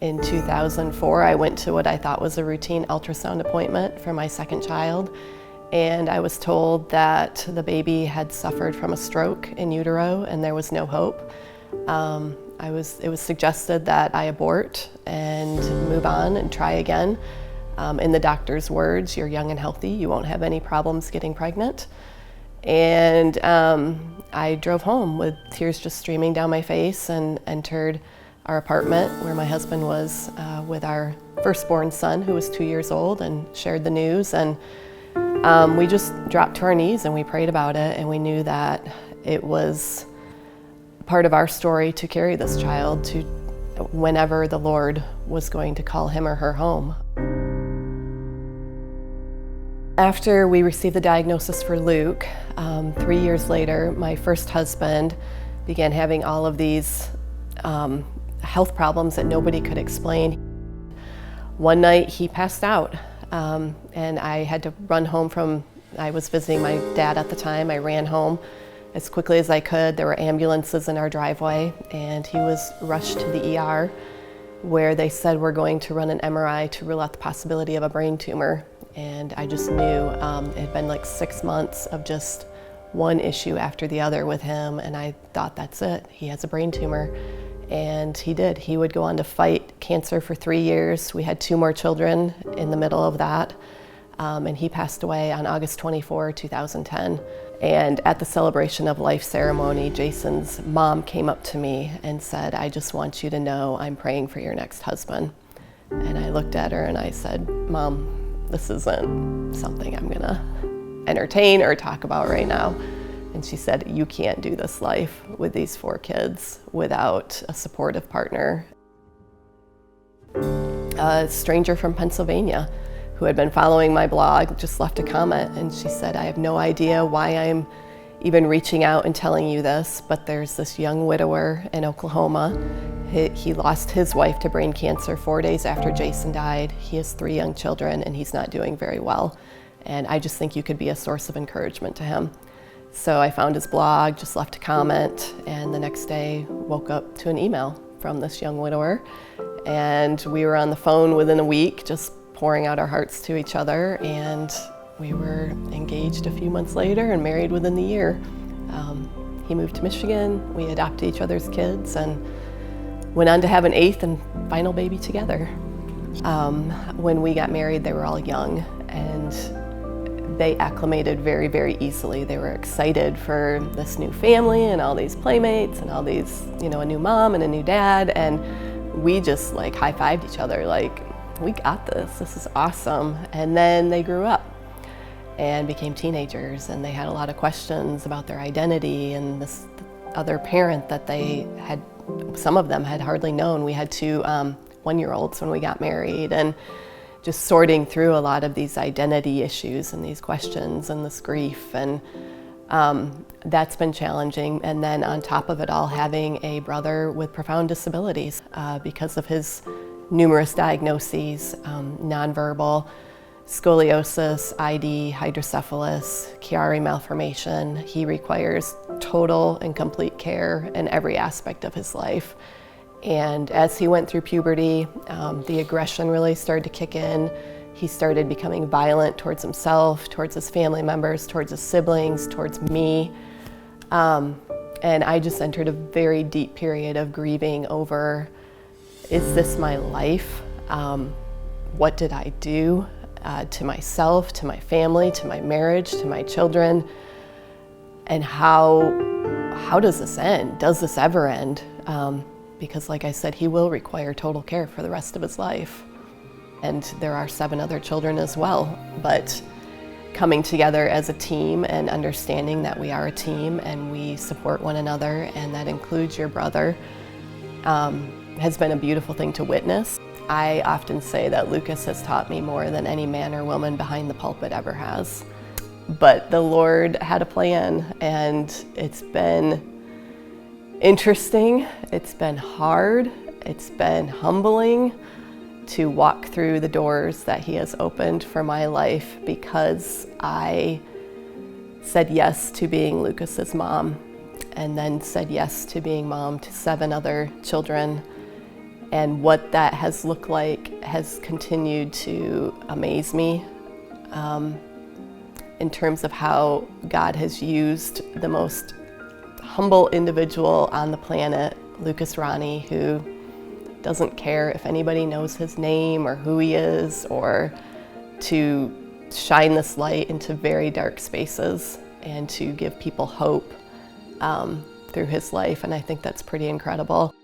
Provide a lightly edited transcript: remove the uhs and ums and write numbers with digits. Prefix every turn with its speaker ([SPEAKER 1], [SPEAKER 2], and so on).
[SPEAKER 1] In 2004, I went to what I thought was a routine ultrasound appointment for my second child, and I was told that the baby had suffered from a stroke in utero and there was no hope. It was suggested that I abort and move on and try again. In the doctor's words, "You're young and healthy, you won't have any problems getting pregnant." And I drove home with tears just streaming down my face and entered our apartment where my husband was with our firstborn son, who was 2 years old, and shared the news. And we just dropped to our knees and we prayed about it, and we knew that it was part of our story to carry this child to whenever the Lord was going to call him or her home. After we received the diagnosis for Luke, 3 years later, my first husband began having all of these health problems that nobody could explain. One night he passed out, and I had to run home I was visiting my dad at the time. I ran home as quickly as I could. There were ambulances in our driveway, and he was rushed to the ER, where they said, "We're going to run an MRI to rule out the possibility of a brain tumor." And I just knew it had been like 6 months of just one issue after the other with him, and I thought, that's it, he has a brain tumor. And he did. He would go on to fight cancer for 3 years. We had 2 more children in the middle of that, and he passed away on August 24, 2010. And at the celebration of life ceremony, Jason's mom came up to me and said, "I just want you to know I'm praying for your next husband." And I looked at her and I said, "Mom, this isn't something I'm gonna entertain or talk about right now." And she said, "You can't do this life with these 4 kids without a supportive partner." A stranger from Pennsylvania who had been following my blog just left a comment, and she said, "I have no idea why I'm even reaching out and telling you this, but there's this young widower in Oklahoma. He lost his wife to brain cancer 4 days after Jason died. He has 3 young children and he's not doing very well. And I just think you could be a source of encouragement to him." So I found his blog, just left a comment, and the next day woke up to an email from this young widower. And we were on the phone within a week, just pouring out our hearts to each other, and we were engaged a few months later and married within the year. He moved to Michigan, we adopted each other's kids, and went on to have an 8th and final baby together. When we got married, they were all young, and they acclimated very, very easily. They were excited for this new family and all these playmates and all these, a new mom and a new dad, and we just like high-fived each other like, "We got this, this is awesome." And then they grew up and became teenagers, and they had a lot of questions about their identity and this other parent that some of them had hardly known. We had 2 one-year-olds when we got married, and just sorting through a lot of these identity issues and these questions and this grief, and that's been challenging. And then on top of it all, having a brother with profound disabilities because of his numerous diagnoses, nonverbal, scoliosis, ID, hydrocephalus, Chiari malformation. He requires total and complete care in every aspect of his life. And as he went through puberty, the aggression really started to kick in. He started becoming violent towards himself, towards his family members, towards his siblings, towards me. And I just entered a very deep period of grieving over, is this my life? What did I do to myself, to my family, to my marriage, to my children? And how does this end? Does this ever end? Because like I said, he will require total care for the rest of his life. And there are 7 other children as well. But coming together as a team and understanding that we are a team and we support one another, and that includes your brother, has been a beautiful thing to witness. I often say that Lucas has taught me more than any man or woman behind the pulpit ever has. But the Lord had a plan, and it's been interesting, it's been hard, it's been humbling to walk through the doors that He has opened for my life, because I said yes to being Lucas's mom, and then said yes to being mom to 7 other children. And what that has looked like has continued to amaze me in terms of how God has used the most humble individual on the planet, Jess Ronne, who doesn't care if anybody knows his name or who he is, or to shine this light into very dark spaces and to give people hope through his life. And I think that's pretty incredible.